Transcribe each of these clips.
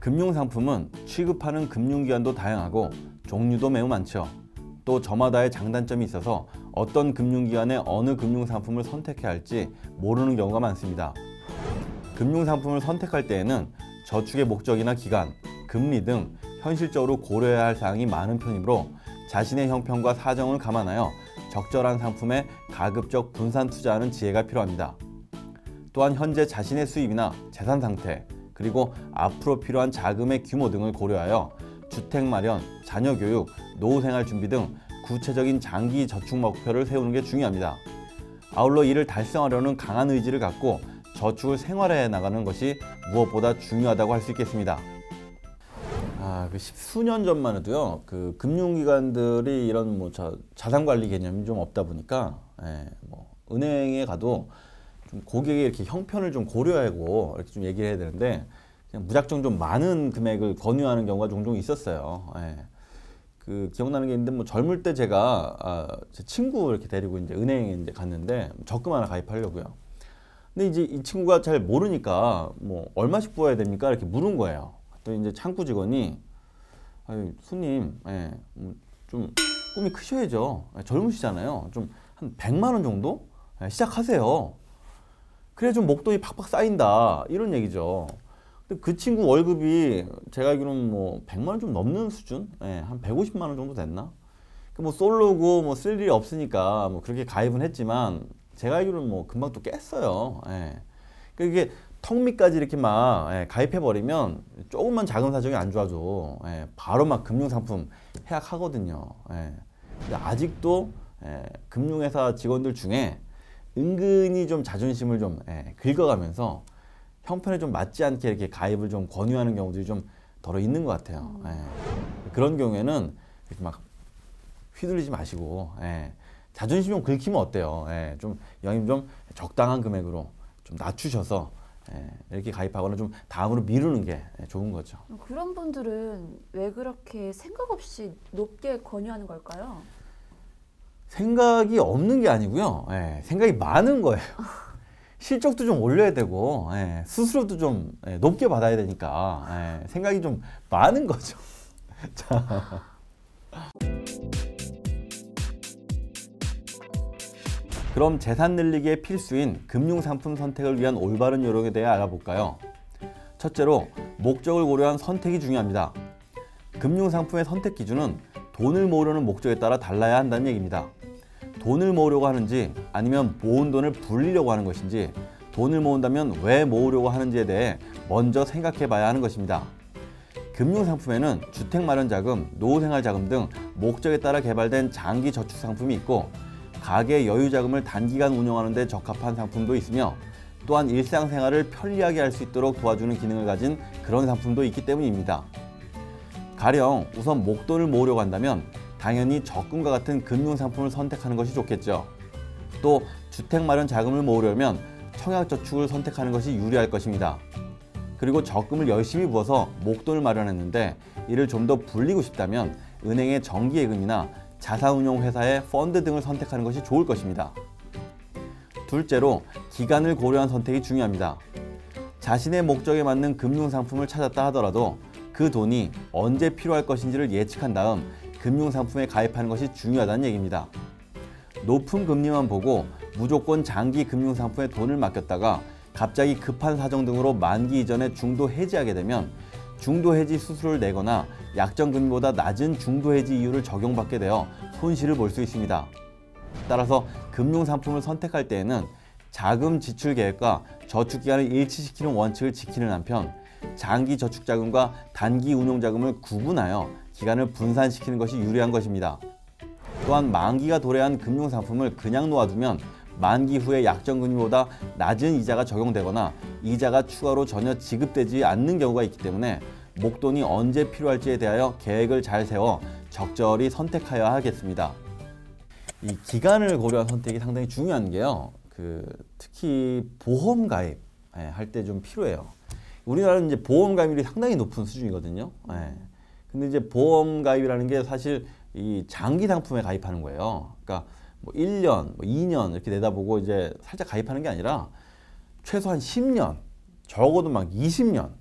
금융상품은 취급하는 금융기관도 다양하고 종류도 매우 많죠. 또 저마다의 장단점이 있어서 어떤 금융기관의 어느 금융상품을 선택해야 할지 모르는 경우가 많습니다. 금융상품을 선택할 때에는 저축의 목적이나 기간, 금리 등 현실적으로 고려해야 할 사항이 많은 편이므로 자신의 형편과 사정을 감안하여 적절한 상품에 가급적 분산 투자하는 지혜가 필요합니다. 또한 현재 자신의 수입이나 재산 상태, 그리고 앞으로 필요한 자금의 규모 등을 고려하여 주택 마련, 자녀 교육, 노후 생활 준비 등 구체적인 장기 저축 목표를 세우는 게 중요합니다. 아울러 이를 달성하려는 강한 의지를 갖고 저축을 생활해 나가는 것이 무엇보다 중요하다고 할 수 있겠습니다. 그 십수년 전만 해도요, 그 금융기관들이 이런 자산관리 개념이 좀 없다 보니까, 은행에 가도 좀 고객의 이렇게 형편을 좀 고려하고 이렇게 좀 얘기를 해야 되는데, 그냥 무작정 좀 많은 금액을 권유하는 경우가 종종 있었어요. 그 기억나는 게 있는데, 젊을 때 제가 제 친구 이렇게 데리고 이제 은행에 이제 갔는데 적금 하나 가입하려고요. 근데 이제 이 친구가 잘 모르니까 얼마씩 부어야 됩니까? 이렇게 물은 거예요. 또 이제 창구 직원이 손님, 좀 꿈이 크셔야죠. 젊으시잖아요. 좀 한 100만 원 정도 시작하세요. 그래야 좀 목돈이 팍팍 쌓인다, 이런 얘기죠. 근데 그 친구 월급이 제가 알기로는 100만 원 좀 넘는 수준? 한 150만 원 정도 됐나? 솔로고 쓸 일이 없으니까 그렇게 가입은 했지만 제가 알기로는 금방 또 깼어요. 그게 턱 밑까지 이렇게 막 가입해버리면 조금만 자금 사정이 안 좋아도 바로 막 금융상품 해약하거든요. 근데 아직도 금융회사 직원들 중에 은근히 좀 자존심을 좀 긁어가면서 형편에 좀 맞지 않게 이렇게 가입을 좀 권유하는 경우들이 좀 덜어 있는 것 같아요. 그런 경우에는 이렇게 막 휘둘리지 마시고 자존심 좀 긁히면 어때요? 좀 영님 좀 적당한 금액으로 좀 낮추셔서 이렇게 가입하거나 좀 다음으로 미루는 게 좋은 거죠. 그런 분들은 왜 그렇게 생각 없이 높게 권유하는 걸까요? 생각이 없는 게 아니고요. 생각이 많은 거예요. 실적도 좀 올려야 되고 수수료도 좀 높게 받아야 되니까 생각이 좀 많은 거죠. 자. 그럼 재산 늘리기에 필수인 금융상품 선택을 위한 올바른 요령에 대해 알아볼까요? 첫째로 목적을 고려한 선택이 중요합니다. 금융상품의 선택 기준은 돈을 모으려는 목적에 따라 달라야 한다는 얘기입니다. 돈을 모으려고 하는지 아니면 모은 돈을 불리려고 하는 것인지, 돈을 모은다면 왜 모으려고 하는지에 대해 먼저 생각해 봐야 하는 것입니다. 금융상품에는 주택마련자금, 노후생활자금 등 목적에 따라 개발된 장기 저축 상품이 있고, 가계 여유자금을 단기간 운영하는 데 적합한 상품도 있으며, 또한 일상생활을 편리하게 할 수 있도록 도와주는 기능을 가진 그런 상품도 있기 때문입니다. 가령 우선 목돈을 모으려고 한다면 당연히 적금과 같은 금융상품을 선택하는 것이 좋겠죠. 또 주택마련 자금을 모으려면 청약저축을 선택하는 것이 유리할 것입니다. 그리고 적금을 열심히 부어서 목돈을 마련했는데 이를 좀 더 불리고 싶다면 은행의 정기예금이나 자산운용회사의 펀드 등을 선택하는 것이 좋을 것입니다. 둘째로 기간을 고려한 선택이 중요합니다. 자신의 목적에 맞는 금융상품을 찾았다 하더라도 그 돈이 언제 필요할 것인지를 예측한 다음 금융상품에 가입하는 것이 중요하다는 얘기입니다. 높은 금리만 보고 무조건 장기 금융상품에 돈을 맡겼다가 갑자기 급한 사정 등으로 만기 이전에 중도 해지하게 되면 중도 해지 수수료를 내거나 약정 금리보다 낮은 중도 해지 이율을 적용받게 되어 손실을 볼 수 있습니다. 따라서 금융상품을 선택할 때에는 자금 지출 계획과 저축 기간을 일치시키는 원칙을 지키는 한편 장기 저축자금과 단기 운용자금을 구분하여 기간을 분산시키는 것이 유리한 것입니다. 또한 만기가 도래한 금융상품을 그냥 놓아두면 만기 후에 약정금리보다 낮은 이자가 적용되거나 이자가 추가로 전혀 지급되지 않는 경우가 있기 때문에 목돈이 언제 필요할지에 대하여 계획을 잘 세워 적절히 선택하여야 하겠습니다. 이 기간을 고려한 선택이 상당히 중요한 게요. 특히 보험 가입 할 때 좀 필요해요. 우리나라는 이제 보험 가입률이 상당히 높은 수준이거든요. 근데 이제 보험 가입이라는 게 사실 이 장기 상품에 가입하는 거예요. 그러니까 1년, 2년 이렇게 내다보고 이제 살짝 가입하는 게 아니라 최소한 10년, 적어도 막 20년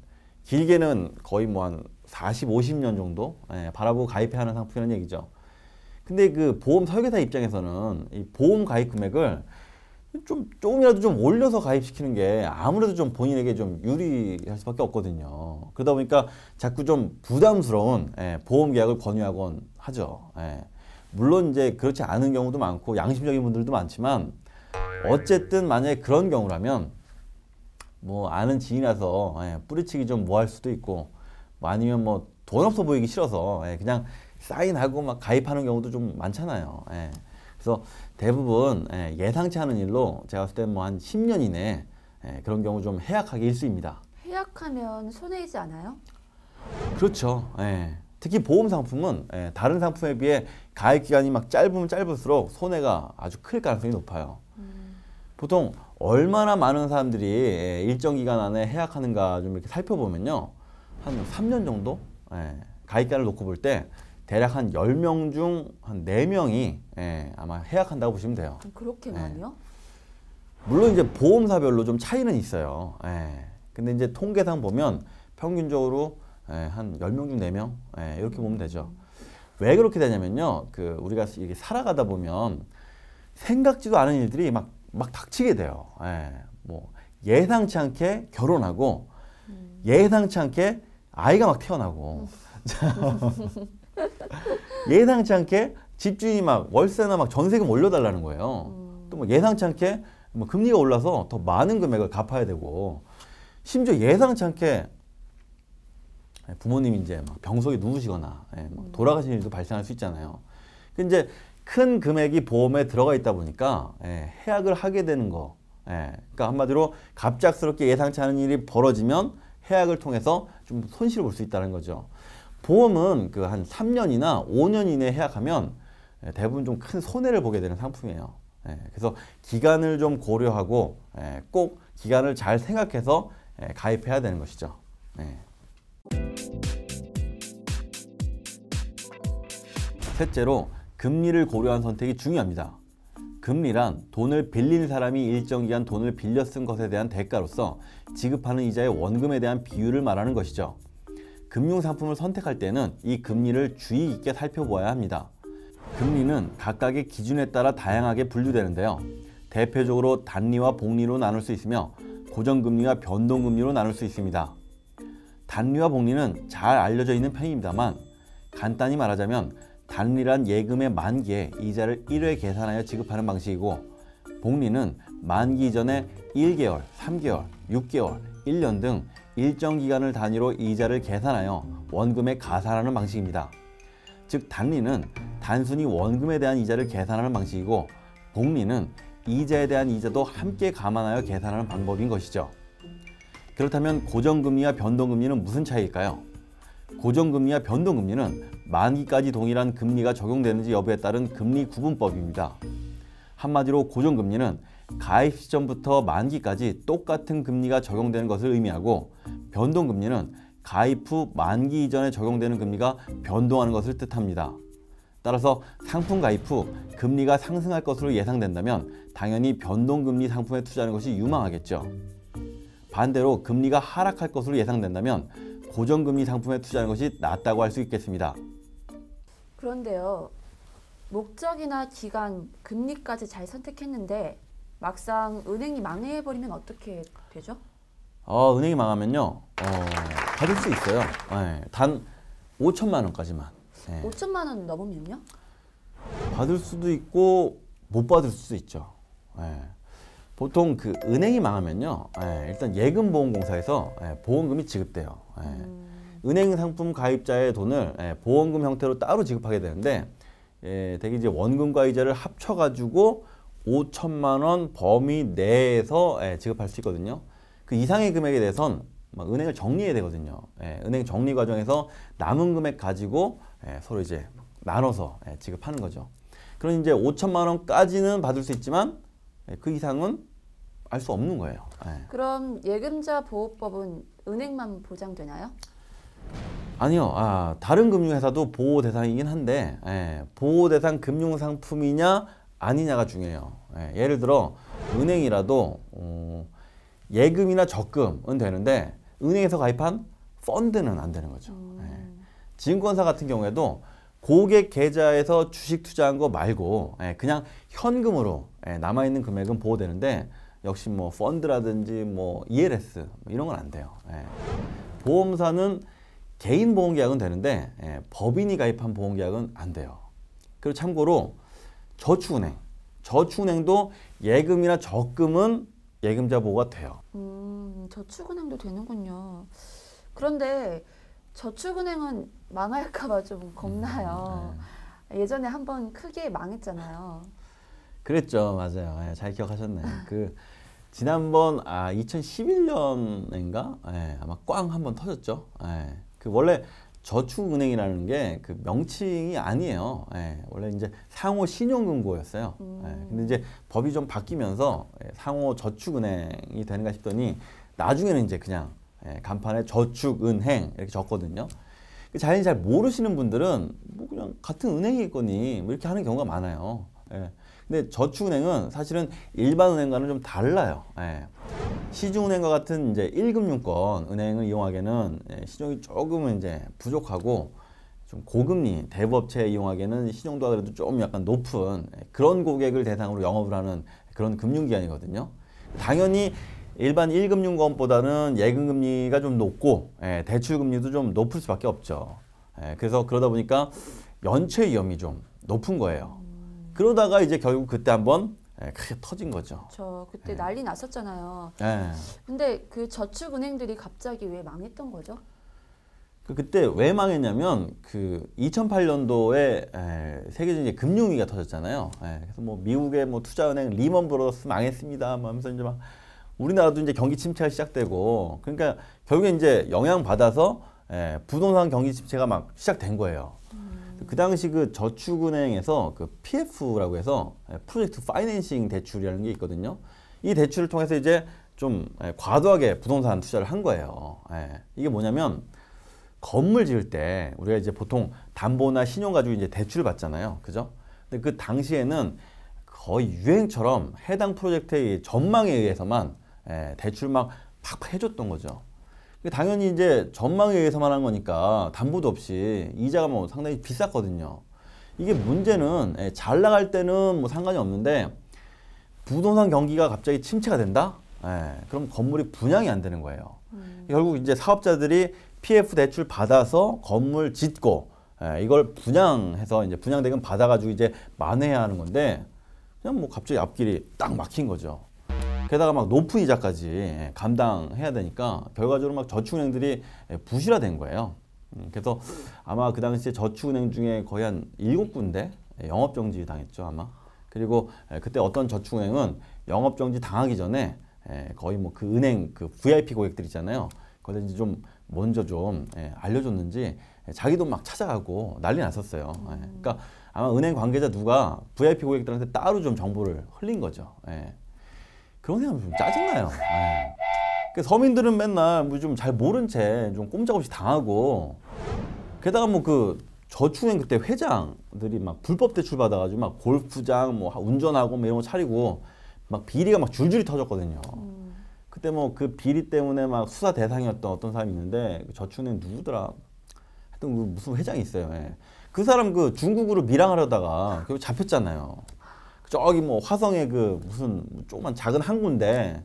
길게는 거의 뭐 한 40, 50년 정도 바라보고 가입해야 하는 상품이라는 얘기죠. 근데 그 보험 설계사 입장에서는 이 보험 가입 금액을 조금이라도 좀 올려서 가입시키는 게 아무래도 좀 본인에게 좀 유리할 수밖에 없거든요. 그러다 보니까 자꾸 좀 부담스러운 보험 계약을 권유하곤 하죠. 물론 이제 그렇지 않은 경우도 많고 양심적인 분들도 많지만 어쨌든 만약에 그런 경우라면 뭐 아는 지인이라서 뿌리치기 좀 뭐 할 수도 있고 뭐 아니면 뭐 돈 없어 보이기 싫어서 그냥 사인하고 막 가입하는 경우도 좀 많잖아요. 그래서 대부분 예상치 않은 일로 제가 봤을 때 뭐 한 10년 이내에 그런 경우 좀 해약하기 일쑤입니다. 해약하면 손해이지 않아요? 그렇죠. 특히 보험 상품은 다른 상품에 비해 가입 기간이 막 짧으면 짧을수록 손해가 아주 클 가능성이 높아요. 보통 얼마나 많은 사람들이 일정 기간 안에 해약하는가 좀 이렇게 살펴보면요. 한 3년 정도 가입 기간을 놓고 볼 때 대략 한 10명 중 한 4명이 아마 해약한다고 보시면 돼요. 그렇게 많이요? 물론 이제 보험사별로 좀 차이는 있어요. 근데 이제 통계상 보면 평균적으로 한 10명 중 4명 이렇게 보면 되죠. 왜 그렇게 되냐면요. 그 우리가 이렇게 살아가다 보면 생각지도 않은 일들이 막 닥치게 돼요. 뭐 예상치 않게 결혼하고 예상치 않게 아이가 막 태어나고 예상치 않게 집주인이 막 월세나 막 전세금 올려달라는 거예요. 또 뭐 예상치 않게 뭐 금리가 올라서 더 많은 금액을 갚아야 되고 심지어 예상치 않게 부모님이 이제 막 병석에 누우시거나 막 돌아가신 일도 발생할 수 있잖아요. 이제 큰 금액이 보험에 들어가 있다 보니까 해약을 하게 되는 거. 그러니까 한마디로 갑작스럽게 예상치 않은 일이 벌어지면 해약을 통해서 좀 손실을 볼 수 있다는 거죠. 보험은 그 한 3년이나 5년 이내에 해약하면 대부분 좀 큰 손해를 보게 되는 상품이에요. 그래서 기간을 좀 고려하고 꼭 기간을 잘 생각해서 가입해야 되는 것이죠. 셋째로 금리를 고려한 선택이 중요합니다. 금리란 돈을 빌린 사람이 일정 기간 돈을 빌려 쓴 것에 대한 대가로서 지급하는 이자의 원금에 대한 비율을 말하는 것이죠. 금융상품을 선택할 때는 이 금리를 주의 깊게 살펴보아야 합니다. 금리는 각각의 기준에 따라 다양하게 분류되는데요. 대표적으로 단리와 복리로 나눌 수 있으며 고정금리와 변동금리로 나눌 수 있습니다. 단리와 복리는 잘 알려져 있는 편입니다만 간단히 말하자면 단리란 예금의 만기에 이자를 1회 계산하여 지급하는 방식이고 복리는 만기 이전에 1개월, 3개월, 6개월, 1년 등 일정 기간을 단위로 이자를 계산하여 원금에 가산하는 방식입니다. 즉 단리는 단순히 원금에 대한 이자를 계산하는 방식이고 복리는 이자에 대한 이자도 함께 감안하여 계산하는 방법인 것이죠. 그렇다면 고정금리와 변동금리는 무슨 차이일까요? 고정금리와 변동금리는 만기까지 동일한 금리가 적용되는지 여부에 따른 금리 구분법입니다. 한마디로 고정금리는 가입 시점부터 만기까지 똑같은 금리가 적용되는 것을 의미하고 변동금리는 가입 후 만기 이전에 적용되는 금리가 변동하는 것을 뜻합니다. 따라서 상품 가입 후 금리가 상승할 것으로 예상된다면 당연히 변동금리 상품에 투자하는 것이 유망하겠죠. 반대로 금리가 하락할 것으로 예상된다면 고정금리 상품에 투자하는 것이 낫다고 할 수 있겠습니다. 그런데요. 목적이나 기간, 금리까지 잘 선택했는데 막상 은행이 망해버리면 어떻게 되죠? 은행이 망하면요. 받을 수 있어요. 단 5천만 원까지만. 5천만 원 넘으면요? 받을 수도 있고 못 받을 수도 있죠. 보통 그 은행이 망하면요. 일단 예금보험공사에서 보험금이 지급돼요. 은행 상품 가입자의 돈을 보험금 형태로 따로 지급하게 되는데 대개 이제 원금과 이자를 합쳐가지고 5천만 원 범위 내에서 지급할 수 있거든요. 그 이상의 금액에 대해서는 은행을 정리해야 되거든요. 은행 정리 과정에서 남은 금액 가지고 서로 이제 나눠서 지급하는 거죠. 그럼 이제 5천만 원까지는 받을 수 있지만 그 이상은 알 수 없는 거예요. 그럼 예금자 보호법은 은행만 보장되나요? 아니요. 다른 금융회사도 보호 대상이긴 한데 보호 대상 금융상품이냐 아니냐가 중요해요. 예를 들어 은행이라도 예금이나 적금은 되는데 은행에서 가입한 펀드는 안 되는 거죠. 증권사 같은 경우에도 고객 계좌에서 주식 투자한 거 말고 그냥 현금으로 남아있는 금액은 보호되는데 역시 뭐 펀드라든지 뭐 ELS 이런 건 안 돼요. 보험사는 개인 보험계약은 되는데 법인이 가입한 보험계약은 안 돼요. 그리고 참고로 저축은행도 예금이나 적금은 예금자 보호가 돼요. 저축은행도 되는군요. 그런데 저축은행은 망할까봐 좀 겁나요. 예전에 한번 크게 망했잖아요. 그랬죠, 맞아요. 잘 기억하셨네. 그 지난번 2011년인가 아마 꽝 한번 터졌죠. 그 원래 저축은행이라는 게 그 명칭이 아니에요. 원래 이제 상호 신용금고였어요. 근데 이제 법이 좀 바뀌면서 상호 저축은행이 되는가 싶더니 나중에는 이제 그냥 간판에 저축은행 이렇게 적거든요. 자연히 잘 모르시는 분들은 뭐 그냥 같은 은행이겠거니 뭐 이렇게 하는 경우가 많아요. 근데 저축은행은 사실은 일반 은행과는 좀 달라요. 시중은행과 같은 이제 1금융권 은행을 이용하기에는 신용이 조금은 이제 부족하고 좀 고금리 대부업체 이용하기에는 신용도가 그래도 좀 약간 높은 그런 고객을 대상으로 영업을 하는 그런 금융기관이거든요. 당연히 일반 1금융권보다는 예금금리가 좀 높고 대출금리도 좀 높을 수밖에 없죠. 그래서 그러다 보니까 연체 위험이 좀 높은 거예요. 그러다가 이제 결국 그때 한번 크게 터진 거죠. 저 그때 난리 났었잖아요. 네. 근데 그 저축은행들이 갑자기 왜 망했던 거죠? 그때 왜 망했냐면 그 2008년도에 세계적인 금융위기가 터졌잖아요. 그래서 뭐 미국의 뭐 투자은행 리먼 브러더스 망했습니다. 뭐 하면서 이제 막 우리나라도 이제 경기 침체가 시작되고 그러니까 결국에 이제 영향 받아서 부동산 경기 침체가 막 시작된 거예요. 그 당시 그 저축은행에서 그 PF라고 해서 프로젝트 파이낸싱 대출이라는 게 있거든요. 이 대출을 통해서 이제 좀 과도하게 부동산 투자를 한 거예요. 이게 뭐냐면 건물 지을 때 우리가 이제 보통 담보나 신용 가지고 이제 대출을 받잖아요. 그죠? 근데 그 당시에는 거의 유행처럼 해당 프로젝트의 전망에 의해서만 대출 막 팍팍 해줬던 거죠. 당연히 이제 전망에 의해서만 한 거니까 담보도 없이 이자가 뭐 상당히 비쌌거든요. 이게 문제는 잘 나갈 때는 뭐 상관이 없는데 부동산 경기가 갑자기 침체가 된다? 그럼 건물이 분양이 안 되는 거예요. 결국 이제 사업자들이 PF 대출 받아서 건물 짓고 이걸 분양해서 이제 분양대금 받아가지고 이제 만회해야 하는 건데 그냥 뭐 갑자기 앞길이 딱 막힌 거죠. 게다가 막 높은 이자까지 감당해야 되니까 결과적으로 막 저축은행들이 부실화된 거예요. 그래서 아마 그 당시에 저축은행 중에 거의 한 7군데 영업정지 당했죠 아마. 그리고 그때 어떤 저축은행은 영업정지 당하기 전에 거의 뭐 그 은행 그 VIP 고객들 있잖아요. 거기다 이제 좀 먼저 좀 알려줬는지 자기도 막 찾아가고 난리 났었어요. 그러니까 아마 은행 관계자 누가 VIP 고객들한테 따로 좀 정보를 흘린 거죠. 그런 생각하면 좀 짜증나요. 서민들은 맨날 뭐 좀 잘 모른 채 좀 꼼짝없이 당하고 게다가 뭐 그 저축은행 그때 회장들이 막 불법 대출 받아가지고 막 골프장 뭐 운전하고 뭐 이런 거 차리고 막 비리가 막 줄줄이 터졌거든요. 그때 뭐 그 비리 때문에 막 수사 대상이었던 어떤 사람이 있는데 그 저축은행 누구더라? 하여튼 그 무슨 회장이 있어요. 그 사람 그 중국으로 밀항하려다가 결국 잡혔잖아요. 저기 뭐 화성에 그 무슨 조그만 작은 항구인데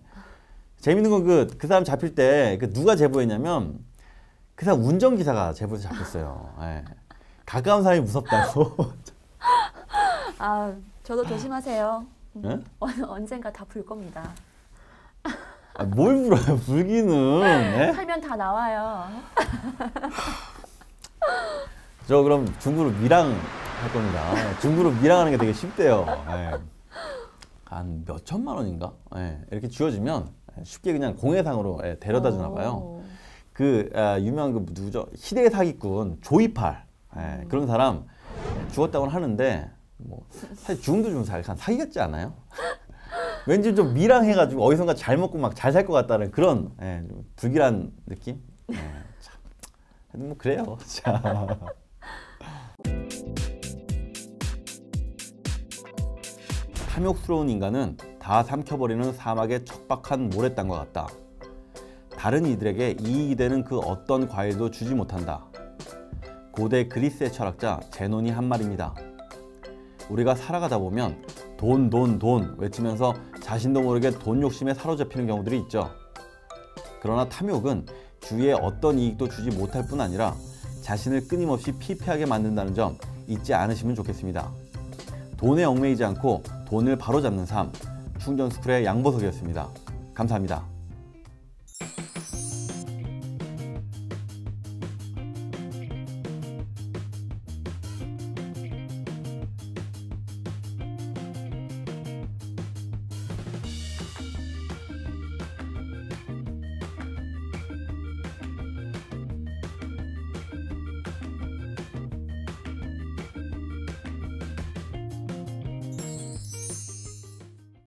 재밌는 건 그 사람 잡힐 때 그 누가 제보했냐면 그 사람 운전기사가 제보해서 잡혔어요. 가까운 사람이 무섭다고. 아, 저도 조심하세요. 네? 언젠가 다 불 겁니다. 뭘 불어요? 불기는. 살면 다 나와요. 저 그럼 중국으로 밀항 할 겁니다. 중국으로 밀항하는 게 되게 쉽대요. 한 몇 천만 원인가? 이렇게 쥐어주면 쉽게 그냥 공해상으로 데려다 주나 봐요. 그 유명한 그 누구죠? 희대 사기꾼 조이팔 그런 사람 죽었다고는 하는데 뭐 사실 죽음도 좀 약간 사기 같지 않아요? 왠지 좀 밀항해가지고 어디선가 잘 먹고 막 잘 살 것 같다는 그런 좀 불길한 느낌? 참, 뭐 그래요. 자. 탐욕스러운 인간은 다 삼켜버리는 사막의 척박한 모래땅과 같다. 다른 이들에게 이익이 되는 그 어떤 과일도 주지 못한다. 고대 그리스의 철학자 제논이 한 말입니다. 우리가 살아가다 보면 돈, 돈, 돈 외치면서 자신도 모르게 돈 욕심에 사로잡히는 경우들이 있죠. 그러나 탐욕은 주위에 어떤 이익도 주지 못할 뿐 아니라 자신을 끊임없이 피폐하게 만든다는 점 잊지 않으시면 좋겠습니다. 돈에 얽매이지 않고 돈을 바로잡는 삶, 충전스쿨의 양보석이었습니다. 감사합니다.